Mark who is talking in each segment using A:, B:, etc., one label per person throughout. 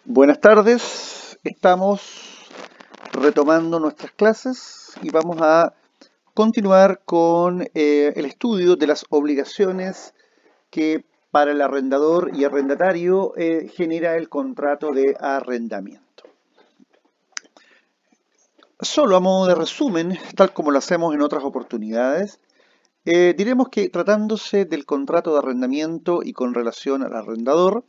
A: Buenas tardes, estamos retomando nuestras clases y vamos a continuar con el estudio de las obligaciones que para el arrendador y arrendatario genera el contrato de arrendamiento. Solo a modo de resumen, tal como lo hacemos en otras oportunidades, diremos que tratándose del contrato de arrendamiento y con relación al arrendador,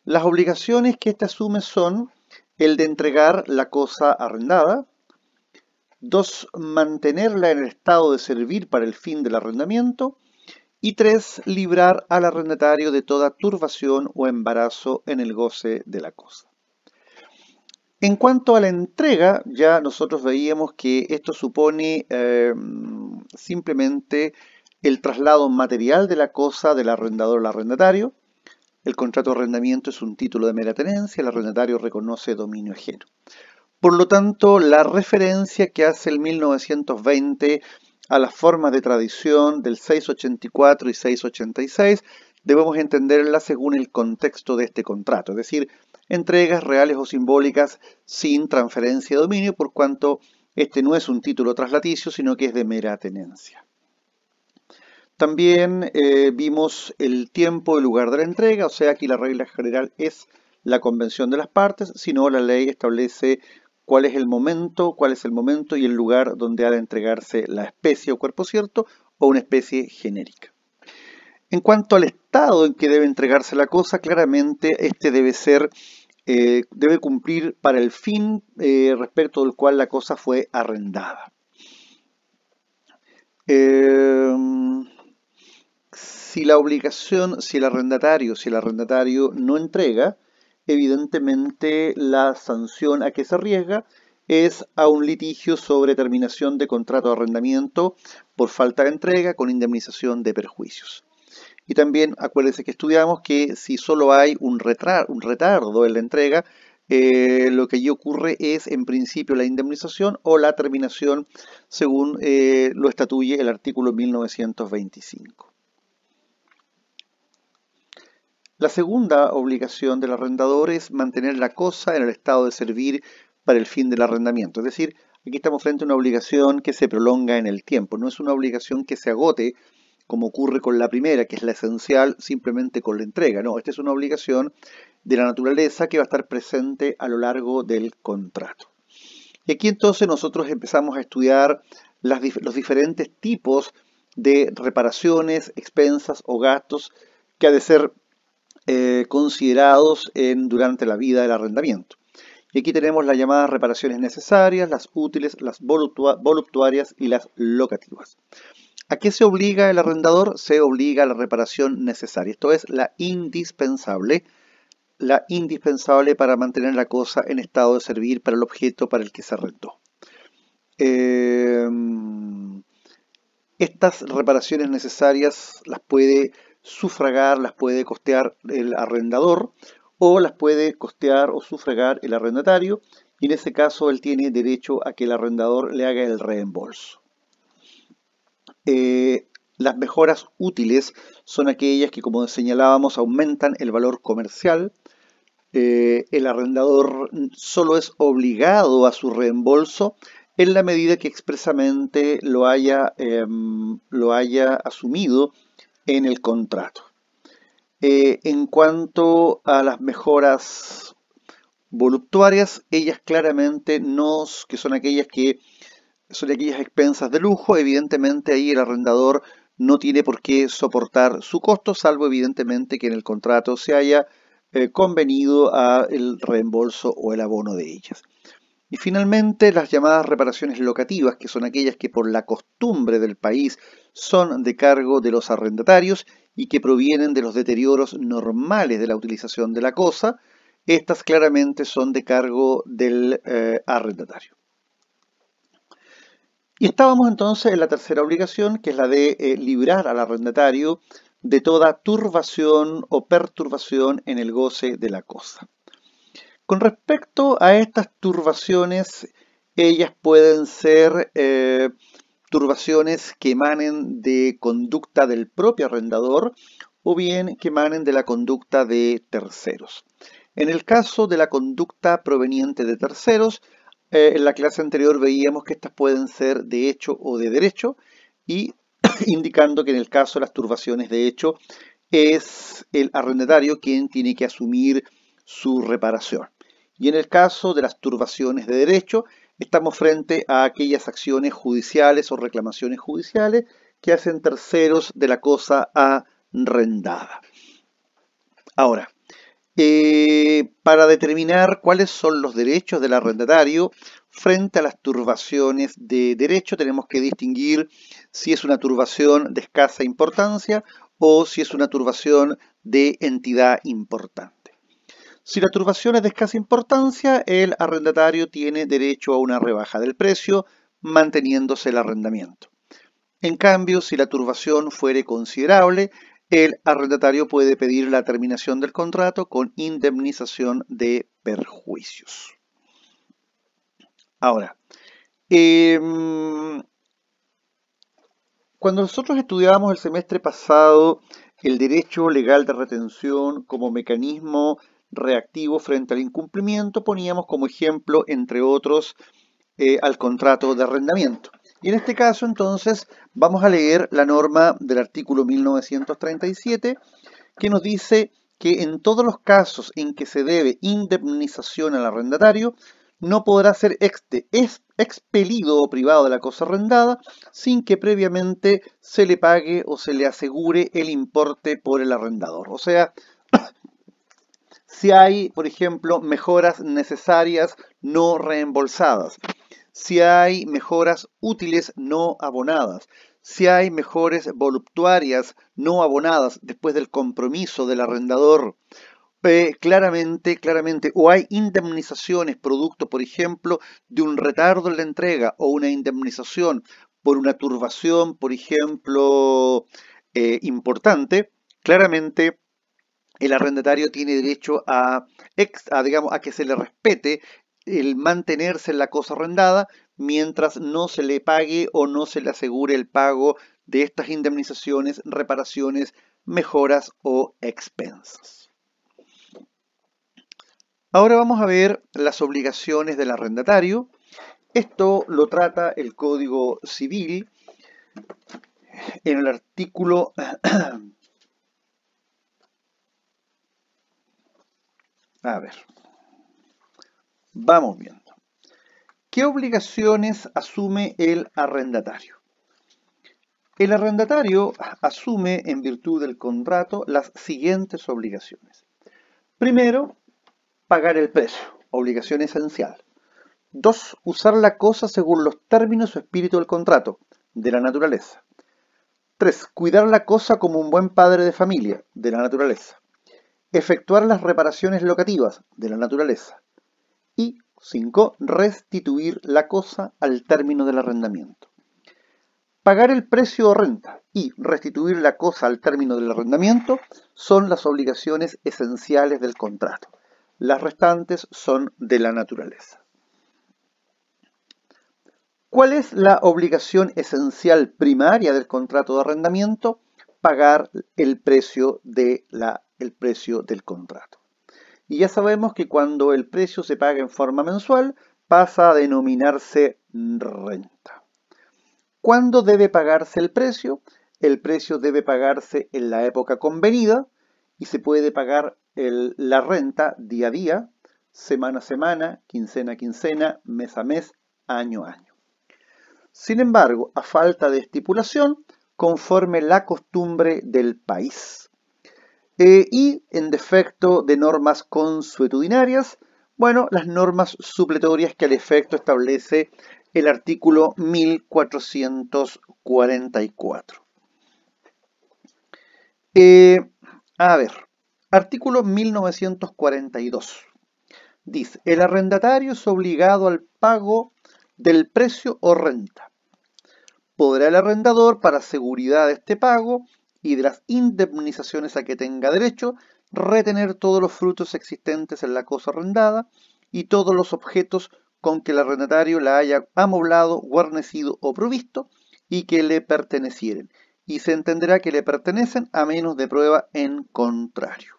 A: las obligaciones que éste asume son el de entregar la cosa arrendada, 2, mantenerla en el estado de servir para el fin del arrendamiento, y 3, librar al arrendatario de toda turbación o embarazo en el goce de la cosa. En cuanto a la entrega, ya nosotros veíamos que esto supone simplemente el traslado material de la cosa del arrendador al arrendatario. El contrato de arrendamiento es un título de mera tenencia, el arrendatario reconoce dominio ajeno. Por lo tanto, la referencia que hace el 1920 a las formas de tradición del 684 y 686 debemos entenderla según el contexto de este contrato, es decir, entregas reales o simbólicas sin transferencia de dominio, por cuanto este no es un título traslaticio, sino que es de mera tenencia. También vimos el tiempo y lugar de la entrega, o sea, aquí la regla general es la convención de las partes, sino la ley establece cuál es el momento y el lugar donde ha de entregarse la especie o cuerpo cierto o una especie genérica. En cuanto al estado en que debe entregarse la cosa, claramente este debe cumplir para el fin respecto del cual la cosa fue arrendada. Si el arrendatario no entrega, evidentemente la sanción a que se arriesga es a un litigio sobre terminación de contrato de arrendamiento por falta de entrega con indemnización de perjuicios. Y también acuérdense que estudiamos que si solo hay un retardo en la entrega, lo que allí ocurre es en principio la indemnización o la terminación según lo estatuye el artículo 1925. La segunda obligación del arrendador es mantener la cosa en el estado de servir para el fin del arrendamiento. Es decir, aquí estamos frente a una obligación que se prolonga en el tiempo. No es una obligación que se agote, como ocurre con la primera, que es la esencial, simplemente con la entrega. No, esta es una obligación de la naturaleza que va a estar presente a lo largo del contrato. Y aquí entonces nosotros empezamos a estudiar los diferentes tipos de reparaciones, expensas o gastos que ha de ser considerados durante la vida del arrendamiento. Y aquí tenemos las llamadas reparaciones necesarias, las útiles, las voluptuarias y las locativas. ¿A qué se obliga el arrendador? Se obliga a la reparación necesaria, esto es la indispensable para mantener la cosa en estado de servir para el objeto para el que se arrendó. Estas reparaciones necesarias las puede sufragar, las puede costear el arrendador o las puede costear o sufragar el arrendatario, y en ese caso él tiene derecho a que el arrendador le haga el reembolso. Las mejoras útiles son aquellas que, como señalábamos, aumentan el valor comercial. El arrendador solo es obligado a su reembolso en la medida que expresamente lo haya asumido en el contrato. En cuanto a las mejoras voluptuarias, ellas claramente que son aquellas expensas de lujo. Evidentemente ahí el arrendador no tiene por qué soportar su costo, salvo evidentemente que en el contrato se haya convenido el reembolso o el abono de ellas. Y finalmente las llamadas reparaciones locativas, que son aquellas que por la costumbre del país son de cargo de los arrendatarios y que provienen de los deterioros normales de la utilización de la cosa. Estas claramente son de cargo del arrendatario. Y estábamos entonces en la tercera obligación, que es la de librar al arrendatario de toda turbación o perturbación en el goce de la cosa. Con respecto a estas turbaciones, ellas pueden ser turbaciones que emanen de conducta del propio arrendador o bien que emanen de la conducta de terceros. En el caso de la conducta proveniente de terceros, en la clase anterior veíamos que estas pueden ser de hecho o de derecho, y indicando que en el caso de las turbaciones de hecho es el arrendatario quien tiene que asumir su reparación. Y en el caso de las turbaciones de derecho, estamos frente a aquellas acciones judiciales o reclamaciones judiciales que hacen terceros de la cosa arrendada. Ahora, para determinar cuáles son los derechos del arrendatario frente a las turbaciones de derecho, tenemos que distinguir si es una turbación de escasa importancia o si es una turbación de entidad importante. Si la turbación es de escasa importancia, el arrendatario tiene derecho a una rebaja del precio, manteniéndose el arrendamiento. En cambio, si la turbación fuere considerable, el arrendatario puede pedir la terminación del contrato con indemnización de perjuicios. Ahora, cuando nosotros estudiábamos el semestre pasado el derecho legal de retención como mecanismo reactivo frente al incumplimiento, poníamos como ejemplo, entre otros, al contrato de arrendamiento. Y en este caso, entonces, vamos a leer la norma del artículo 1937, que nos dice que en todos los casos en que se debe indemnización al arrendatario, no podrá ser expelido o privado de la cosa arrendada sin que previamente se le pague o se le asegure el importe por el arrendador. O sea, si hay, por ejemplo, mejoras necesarias no reembolsadas, si hay mejoras útiles no abonadas, si hay mejores voluptuarias no abonadas después del compromiso del arrendador, claramente, o hay indemnizaciones producto, por ejemplo, de un retardo en la entrega o una indemnización por una turbación, por ejemplo, importante, claramente el arrendatario tiene derecho digamos, a que se le respete el mantenerse en la cosa arrendada mientras no se le pague o no se le asegure el pago de estas indemnizaciones, reparaciones, mejoras o expensas. Ahora vamos a ver las obligaciones del arrendatario. Esto lo trata el Código Civil en el artículo a ver, vamos viendo. ¿Qué obligaciones asume el arrendatario? El arrendatario asume, en virtud del contrato, las siguientes obligaciones. Primero, pagar el precio, obligación esencial. 2. Usar la cosa según los términos o espíritu del contrato, de la naturaleza. 3. Cuidar la cosa como un buen padre de familia, de la naturaleza. Efectuar las reparaciones locativas, de la naturaleza. Y 5. Restituir la cosa al término del arrendamiento. Pagar el precio o renta y restituir la cosa al término del arrendamiento son las obligaciones esenciales del contrato. Las restantes son de la naturaleza. ¿Cuál es la obligación esencial primaria del contrato de arrendamiento? Pagar el precio del contrato. Y ya sabemos que cuando el precio se paga en forma mensual, pasa a denominarse renta. ¿Cuándo debe pagarse el precio? El precio debe pagarse en la época convenida y se puede pagar la renta día a día, semana a semana, quincena a quincena, mes a mes, año a año. Sin embargo, a falta de estipulación, conforme la costumbre del país. Y en defecto de normas consuetudinarias, bueno, las normas supletorias que al efecto establece el artículo 1444. Artículo 1942. Dice, el arrendatario es obligado al pago del precio o renta. Podrá el arrendador, para seguridad de este pago y de las indemnizaciones a que tenga derecho, retener todos los frutos existentes en la cosa arrendada y todos los objetos con que el arrendatario la haya amoblado, guarnecido o provisto y que le pertenecieren, y se entenderá que le pertenecen a menos de prueba en contrario.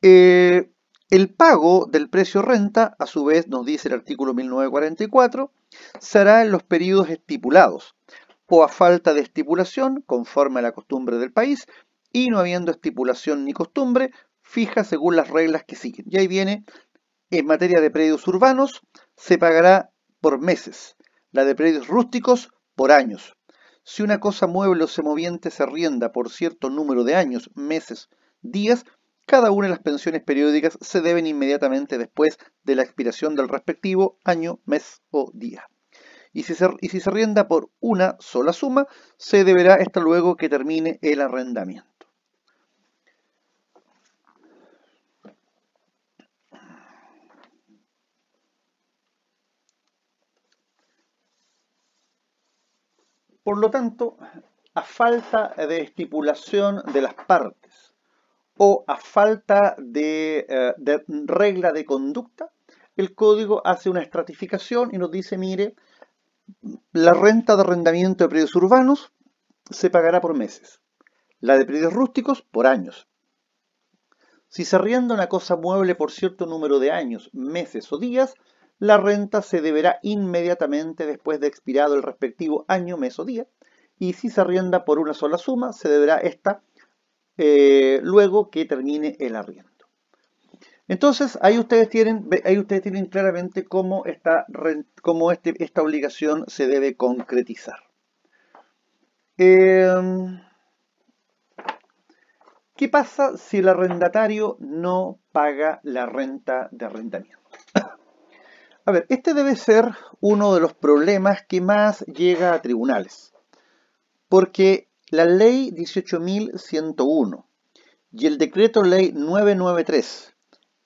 A: El pago del precio renta, a su vez, nos dice el artículo 1944, se hará en los periodos estipulados o a falta de estipulación, conforme a la costumbre del país, y no habiendo estipulación ni costumbre, fija según las reglas que siguen. Y ahí viene, en materia de predios urbanos, se pagará por meses, la de predios rústicos por años. Si una cosa mueble o semoviente se arrienda por cierto número de años, meses, días, cada una de las pensiones periódicas se deben inmediatamente después de la expiración del respectivo año, mes o día. Y si se arrienda por una sola suma, se deberá esta luego que termine el arrendamiento. Por lo tanto, a falta de estipulación de las partes o a falta de regla de conducta, el código hace una estratificación y nos dice, mire, la renta de arrendamiento de predios urbanos se pagará por meses, la de predios rústicos por años. Si se arrienda una cosa mueble por cierto número de años, meses o días, la renta se deberá inmediatamente después de expirado el respectivo año, mes o día, y si se arrienda por una sola suma, se deberá esta luego que termine el arriendo. Entonces, ahí ustedes tienen claramente cómo esta obligación se debe concretizar. ¿Qué pasa si el arrendatario no paga la renta de arrendamiento? A ver, este debe ser uno de los problemas que más llega a tribunales, porque la ley 18.101 y el decreto ley 993,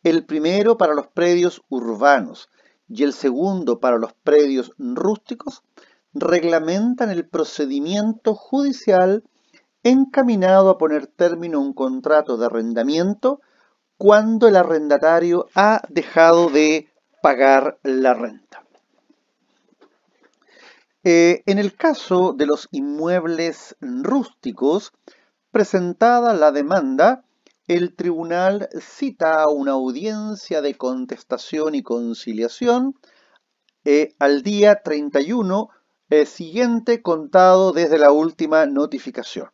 A: el primero para los predios urbanos y el segundo para los predios rústicos, reglamentan el procedimiento judicial encaminado a poner término a un contrato de arrendamiento cuando el arrendatario ha dejado de pagar la renta. En el caso de los inmuebles rústicos, presentada la demanda, el tribunal cita una audiencia de contestación y conciliación al día 31 siguiente contado desde la última notificación.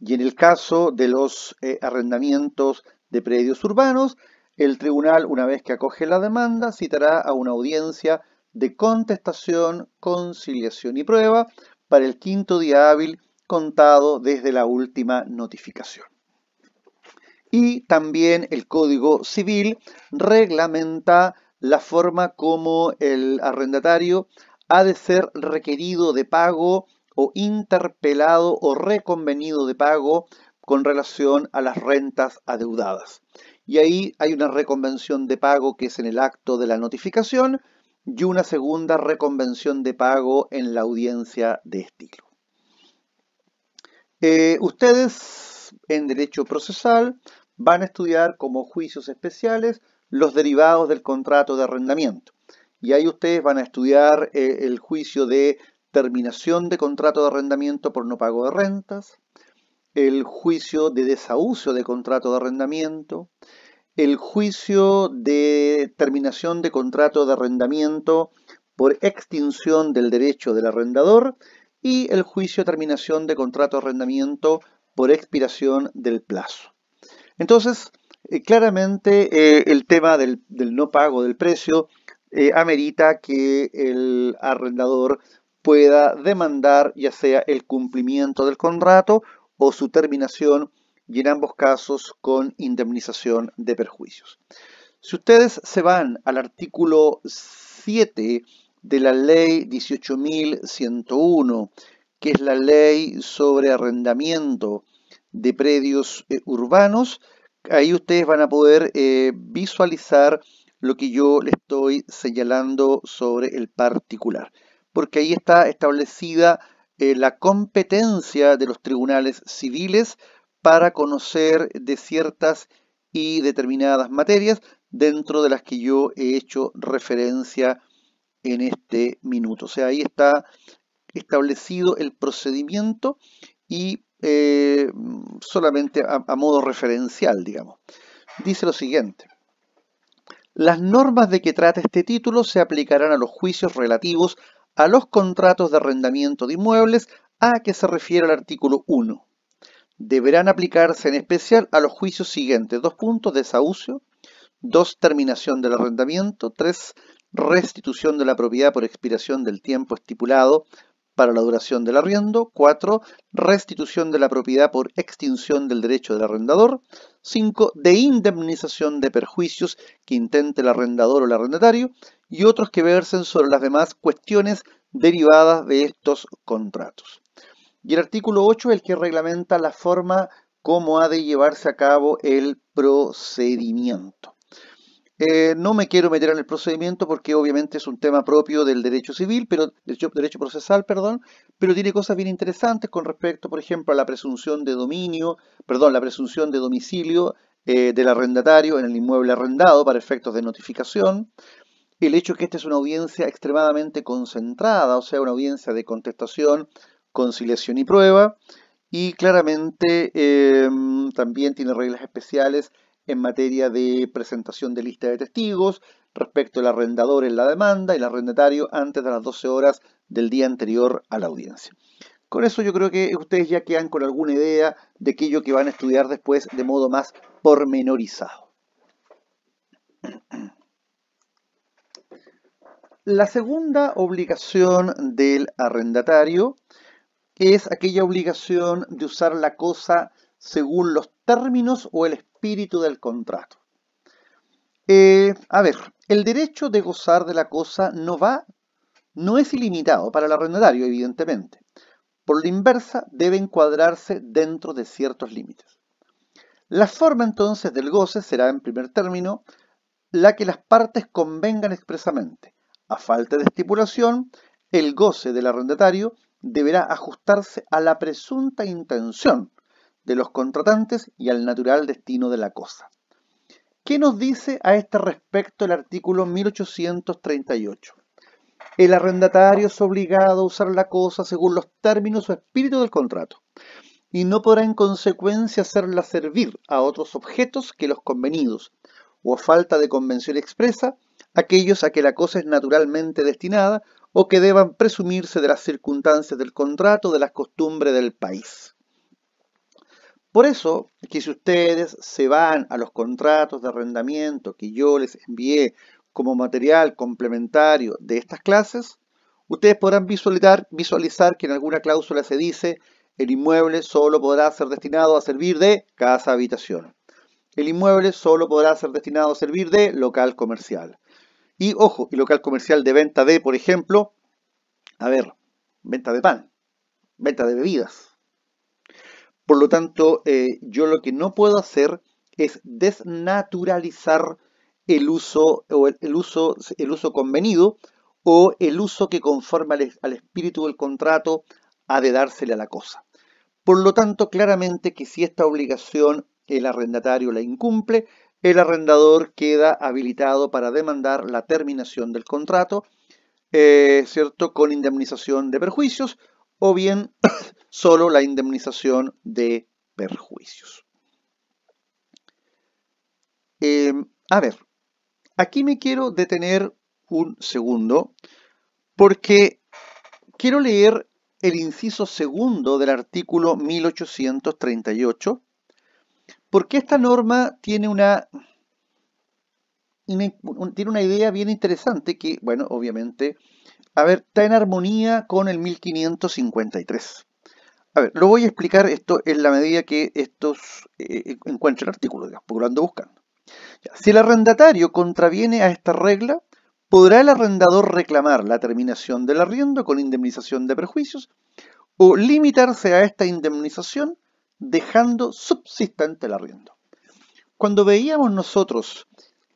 A: Y en el caso de los arrendamientos de predios urbanos, el tribunal, una vez que acoge la demanda, citará a una audiencia de contestación, conciliación y prueba para el quinto día hábil contado desde la última notificación. Y también el Código Civil reglamenta la forma como el arrendatario ha de ser requerido de pago o interpelado o reconvenido de pago con relación a las rentas adeudadas. Y ahí hay una reconvención de pago que es en el acto de la notificación y una segunda reconvención de pago en la audiencia de estilo. Ustedes en Derecho Procesal van a estudiar como juicios especiales los derivados del contrato de arrendamiento. Y ahí ustedes van a estudiar el juicio de terminación de contrato de arrendamiento por no pago de rentas, el juicio de desahucio de contrato de arrendamiento, el juicio de terminación de contrato de arrendamiento por extinción del derecho del arrendador y el juicio de terminación de contrato de arrendamiento por expiración del plazo. Entonces, claramente el tema del no pago del precio amerita que el arrendador pueda demandar ya sea el cumplimiento del contrato o su terminación y en ambos casos con indemnización de perjuicios. Si ustedes se van al artículo 7 de la ley 18.101, que es la ley sobre arrendamiento de predios urbanos, ahí ustedes van a poder visualizar lo que yo les estoy señalando sobre el particular, porque ahí está establecida la competencia de los tribunales civiles para conocer de ciertas y determinadas materias dentro de las que yo he hecho referencia en este minuto. O sea, ahí está establecido el procedimiento y solamente a modo referencial, digamos. dice lo siguiente. Las normas de que trata este título se aplicarán a los juicios relativos a los contratos de arrendamiento de inmuebles a que se refiere el artículo 1. Deberán aplicarse en especial a los juicios siguientes. 2 puntos, desahucio. 2, terminación del arrendamiento. 3, restitución de la propiedad por expiración del tiempo estipulado para la duración del arriendo. 4, restitución de la propiedad por extinción del derecho del arrendador. 5, de indemnización de perjuicios que intente el arrendador o el arrendatario, y otros que versen sobre las demás cuestiones derivadas de estos contratos. Y el artículo 8 es el que reglamenta la forma como ha de llevarse a cabo el procedimiento. No me quiero meter en el procedimiento porque obviamente es un tema propio del derecho civil, derecho procesal, perdón, pero tiene cosas bien interesantes con respecto, por ejemplo, a la presunción de la presunción de domicilio del arrendatario en el inmueble arrendado para efectos de notificación. El hecho que esta es una audiencia extremadamente concentrada, o sea, una audiencia de contestación, conciliación y prueba, y claramente también tiene reglas especiales en materia de presentación de lista de testigos respecto al arrendador en la demanda y el arrendatario antes de las 12 horas del día anterior a la audiencia. Con eso yo creo que ustedes ya quedan con alguna idea de aquello que van a estudiar después de modo más pormenorizado. La segunda obligación del arrendatario es aquella obligación de usar la cosa según los términos o el espíritu del contrato. El derecho de gozar de la cosa no es ilimitado para el arrendatario, evidentemente. Por la inversa, debe encuadrarse dentro de ciertos límites. La forma entonces del goce será, en primer término, la que las partes convengan expresamente. A falta de estipulación, el goce del arrendatario deberá ajustarse a la presunta intención de los contratantes y al natural destino de la cosa. ¿Qué nos dice a este respecto el artículo 1838? El arrendatario es obligado a usar la cosa según los términos o espíritu del contrato, y no podrá en consecuencia hacerla servir a otros objetos que los convenidos, o a falta de convención expresa, aquellos a que la cosa es naturalmente destinada o que deban presumirse de las circunstancias del contrato, de las costumbres del país. Por eso, que si ustedes se van a los contratos de arrendamiento que yo les envié como material complementario de estas clases, ustedes podrán visualizar que en alguna cláusula se dice el inmueble solo podrá ser destinado a servir de casa-habitación. El inmueble solo podrá ser destinado a servir de local comercial. Y ojo, y local comercial de venta de, por ejemplo, venta de pan, venta de bebidas. Por lo tanto, yo lo que no puedo hacer es desnaturalizar el uso convenido o el uso que conforme al espíritu del contrato ha de dársele a la cosa. Por lo tanto, claramente que si esta obligación el arrendatario la incumple, el arrendador queda habilitado para demandar la terminación del contrato, ¿cierto?, con indemnización de perjuicios o bien solo la indemnización de perjuicios. Aquí me quiero detener un segundo porque quiero leer el inciso segundo del artículo 1838, porque esta norma tiene una idea bien interesante que, bueno, obviamente, está en armonía con el 1553. Lo voy a explicar esto en la medida que estos encuentren el artículo, digamos, porque lo ando buscando. Si el arrendatario contraviene a esta regla, podrá el arrendador reclamar la terminación del arriendo con indemnización de perjuicios o limitarse a esta indemnización dejando subsistente el arriendo. Cuando veíamos nosotros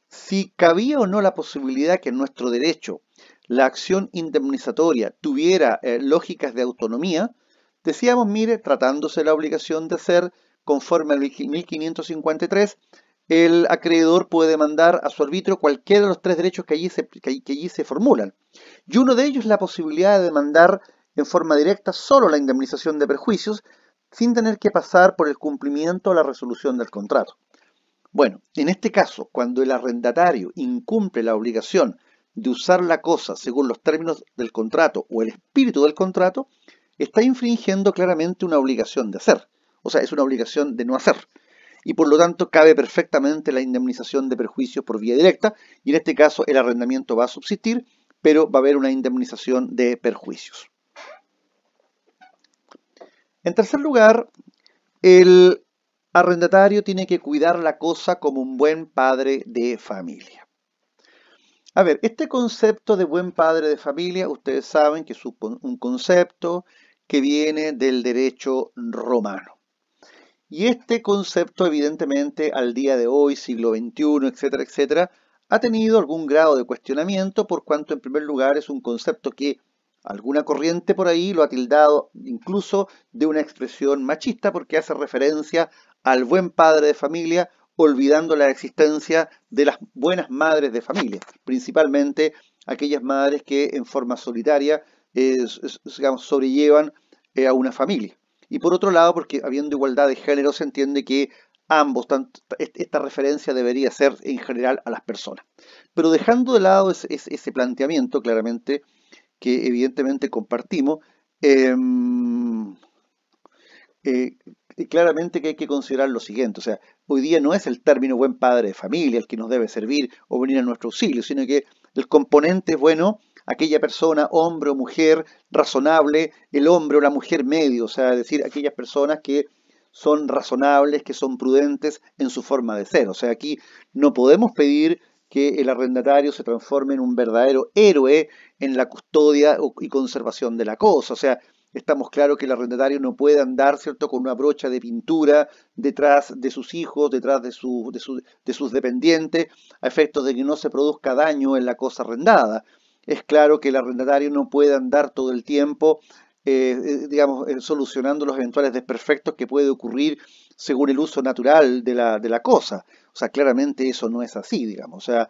A: si cabía o no la posibilidad que en nuestro derecho la acción indemnizatoria tuviera lógicas de autonomía, decíamos, mire, tratándose de la obligación de hacer conforme al 1553, el acreedor puede demandar a su arbitrio cualquiera de los 3 derechos que allí se formulan. Y uno de ellos es la posibilidad de demandar en forma directa solo la indemnización de perjuicios sin tener que pasar por el cumplimiento o la resolución del contrato. Bueno, en este caso, cuando el arrendatario incumple la obligación de usar la cosa según los términos del contrato o el espíritu del contrato, está infringiendo claramente una obligación de hacer. O sea, es una obligación de no hacer. Y por lo tanto cabe perfectamente la indemnización de perjuicios por vía directa, y en este caso el arrendamiento va a subsistir, pero va a haber una indemnización de perjuicios. En tercer lugar, el arrendatario tiene que cuidar la cosa como un buen padre de familia. A ver, este concepto de buen padre de familia, ustedes saben que es un concepto que viene del derecho romano. Y este concepto, evidentemente, al día de hoy, siglo XXI, etcétera, etcétera, ha tenido algún grado de cuestionamiento por cuanto, en primer lugar, es un concepto que alguna corriente por ahí lo ha tildado incluso de una expresión machista porque hace referencia al buen padre de familia, olvidando la existencia de las buenas madres de familia, principalmente aquellas madres que en forma solitaria digamos, sobrellevan a una familia. Y por otro lado, porque habiendo igualdad de género se entiende que ambos, esta referencia debería ser en general a las personas. Pero dejando de lado ese planteamiento, claramente, que evidentemente compartimos, eh, eh, claramente que hay que considerar lo siguiente, o sea, hoy día no es el término buen padre de familia el que nos debe servir o venir a nuestro auxilio, sino que el componente es, bueno, aquella persona, hombre o mujer, razonable, el hombre o la mujer medio, o sea, es decir, aquellas personas que son razonables, que son prudentes en su forma de ser. O sea, aquí no podemos pedir que el arrendatario se transforme en un verdadero héroe en la custodia y conservación de la cosa. O sea, estamos claros que el arrendatario no puede andar, ¿cierto?, con una brocha de pintura detrás de sus hijos, detrás de sus dependientes, a efectos de que no se produzca daño en la cosa arrendada. Es claro que el arrendatario no puede andar todo el tiempo, digamos, solucionando los eventuales desperfectos que puede ocurrir según el uso natural de la cosa. O sea, claramente eso no es así, digamos. O sea,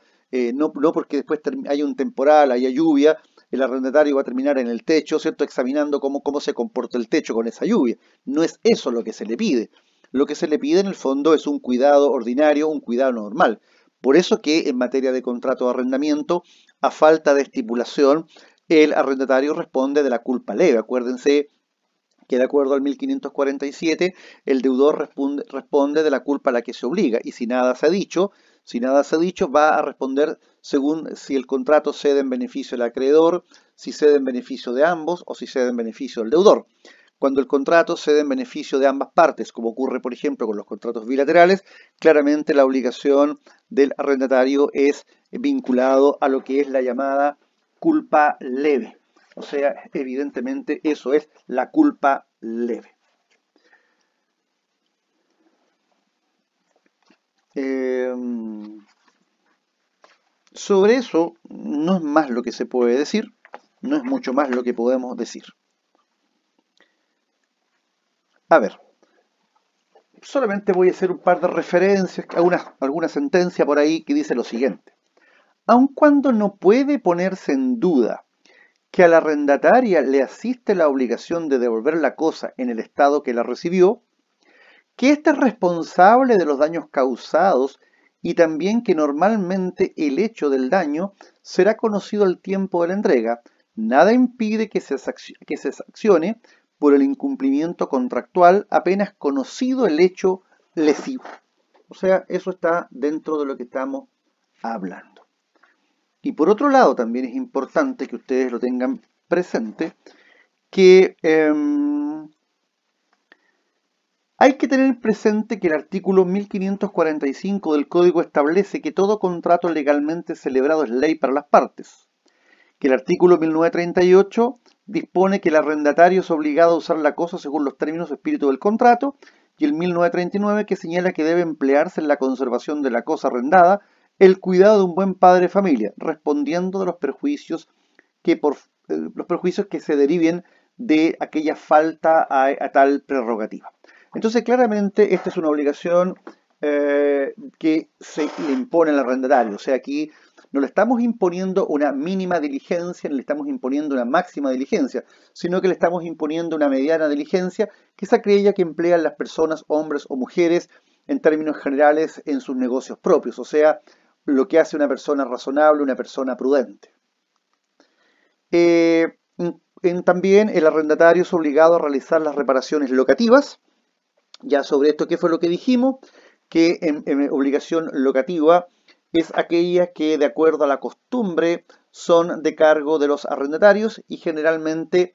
A: no porque después haya un temporal, haya lluvia, el arrendatario va a terminar en el techo, ¿cierto? Examinando cómo se comporta el techo con esa lluvia. No es eso lo que se le pide. Lo que se le pide en el fondo es un cuidado ordinario, un cuidado normal. Por eso que en materia de contrato de arrendamiento, a falta de estipulación, el arrendatario responde de la culpa leve. Acuérdense que de acuerdo al 1547, el deudor responde de la culpa a la que se obliga. Y si nada se ha dicho, va a responder según si el contrato cede en beneficio del acreedor, si cede en beneficio de ambos o si cede en beneficio del deudor. Cuando el contrato cede en beneficio de ambas partes, como ocurre por ejemplo con los contratos bilaterales, claramente la obligación del arrendatario es vinculado a lo que es la llamada culpa leve. O sea, evidentemente eso es la culpa leve. Sobre eso no es más lo que se puede decir, no es mucho más lo que podemos decir. A ver, solamente voy a hacer un par de referencias, alguna sentencia por ahí que dice lo siguiente. Aun cuando no puede ponerse en duda que a la arrendataria le asiste la obligación de devolver la cosa en el estado que la recibió, que ésta es responsable de los daños causados y también que normalmente el hecho del daño será conocido al tiempo de la entrega, nada impide que se sancione por el incumplimiento contractual apenas conocido el hecho lesivo. O sea, eso está dentro de lo que estamos hablando. Y por otro lado, también es importante que ustedes lo tengan presente, que hay que tener presente que el artículo 1545 del Código establece que todo contrato legalmente celebrado es ley para las partes, que el artículo 1938 dispone que el arrendatario es obligado a usar la cosa según los términos y espíritu del contrato, y el 1939 que señala que debe emplearse en la conservación de la cosa arrendada el cuidado de un buen padre de familia, respondiendo de los perjuicios que se deriven de aquella falta a tal prerrogativa. Entonces, claramente, esta es una obligación que se le impone al arrendatario. O sea, aquí no le estamos imponiendo una mínima diligencia, ni le estamos imponiendo una máxima diligencia, sino que le estamos imponiendo una mediana diligencia, que es aquella que emplean las personas, hombres o mujeres, en términos generales en sus negocios propios, o sea, lo que hace una persona razonable, una persona prudente. También el arrendatario es obligado a realizar las reparaciones locativas. Ya sobre esto, ¿qué fue lo que dijimos? Que en obligación locativa es aquella que de acuerdo a la costumbre son de cargo de los arrendatarios y generalmente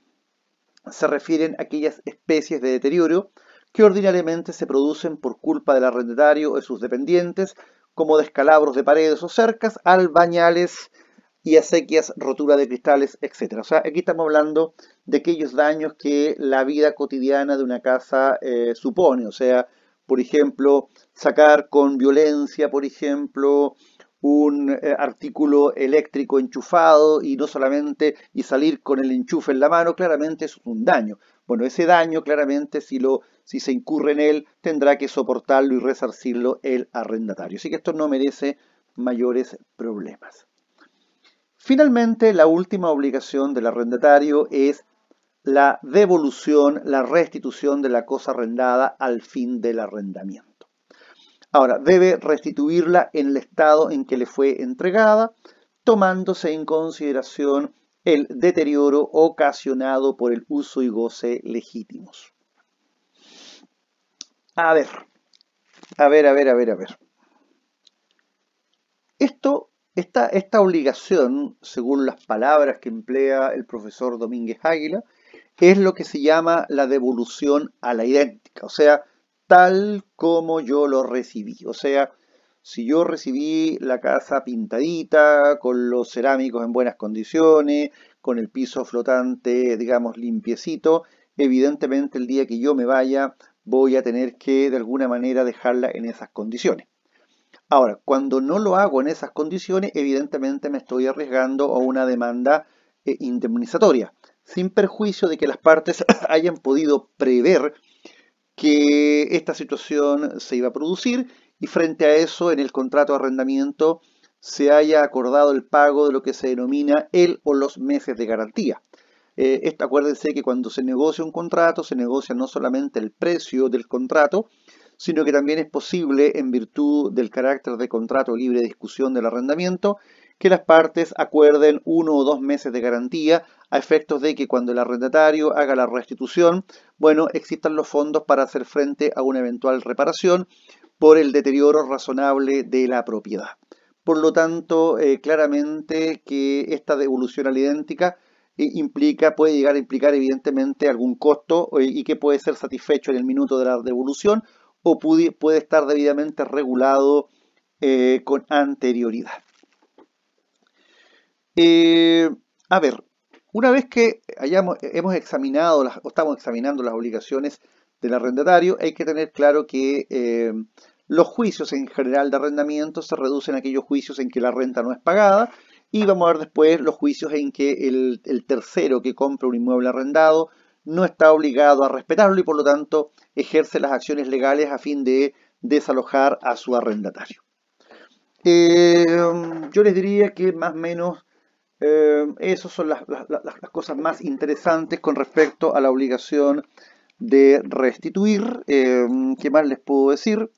A: se refieren a aquellas especies de deterioro que ordinariamente se producen por culpa del arrendatario o de sus dependientes, como descalabros de paredes o cercas, albañales y acequias, rotura de cristales, etc. O sea, aquí estamos hablando de aquellos daños que la vida cotidiana de una casa supone. O sea, por ejemplo, sacar con violencia, por ejemplo, un artículo eléctrico enchufado y no solamente y salir con el enchufe en la mano, claramente eso es un daño. Bueno, ese daño claramente si se incurre en él tendrá que soportarlo y resarcirlo el arrendatario. Así que esto no merece mayores problemas. Finalmente, la última obligación del arrendatario es la devolución, la restitución de la cosa arrendada al fin del arrendamiento. Ahora, debe restituirla en el estado en que le fue entregada, tomándose en consideración el deterioro ocasionado por el uso y goce legítimos. A ver. Esta obligación, según las palabras que emplea el profesor Domínguez Águila, es lo que se llama la devolución a la idéntica, o sea, tal como yo lo recibí. O sea, si yo recibí la casa pintadita, con los cerámicos en buenas condiciones, con el piso flotante, digamos, limpiecito, evidentemente el día que yo me vaya voy a tener que de alguna manera dejarla en esas condiciones. Ahora, cuando no lo hago en esas condiciones, evidentemente me estoy arriesgando a una demanda indemnizatoria, sin perjuicio de que las partes hayan podido prever que esta situación se iba a producir y frente a eso en el contrato de arrendamiento se haya acordado el pago de lo que se denomina el o los meses de garantía. Acuérdense que cuando se negocia un contrato, se negocia no solamente el precio del contrato, sino que también es posible, en virtud del carácter de contrato libre de discusión del arrendamiento, que las partes acuerden 1 o 2 meses de garantía a efectos de que cuando el arrendatario haga la restitución, bueno, existan los fondos para hacer frente a una eventual reparación por el deterioro razonable de la propiedad. Por lo tanto, claramente que esta devolución a la idéntica puede llegar a implicar evidentemente algún costo y que puede ser satisfecho en el minuto de la devolución o puede estar debidamente regulado con anterioridad. A ver, una vez que hemos examinado o estamos examinando las obligaciones del arrendatario, hay que tener claro que los juicios en general de arrendamiento se reducen a aquellos juicios en que la renta no es pagada y vamos a ver después los juicios en que el tercero que compra un inmueble arrendado no está obligado a respetarlo y por lo tanto ejerce las acciones legales a fin de desalojar a su arrendatario. Yo les diría que más o menos esas son las cosas más interesantes con respecto a la obligación de restituir. ¿Qué más les puedo decir?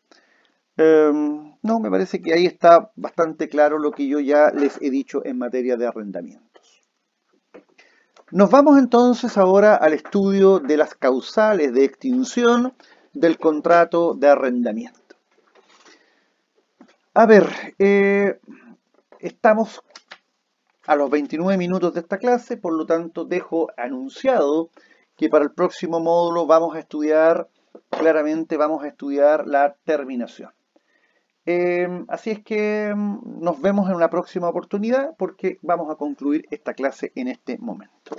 A: No, me parece que ahí está bastante claro lo que yo ya les he dicho en materia de arrendamientos. Nos vamos entonces ahora al estudio de las causales de extinción del contrato de arrendamiento. A ver, estamos a los 29 minutos de esta clase, por lo tanto dejo anunciado que para el próximo módulo vamos a estudiar la terminación. Así es que nos vemos en una próxima oportunidad porque vamos a concluir esta clase en este momento.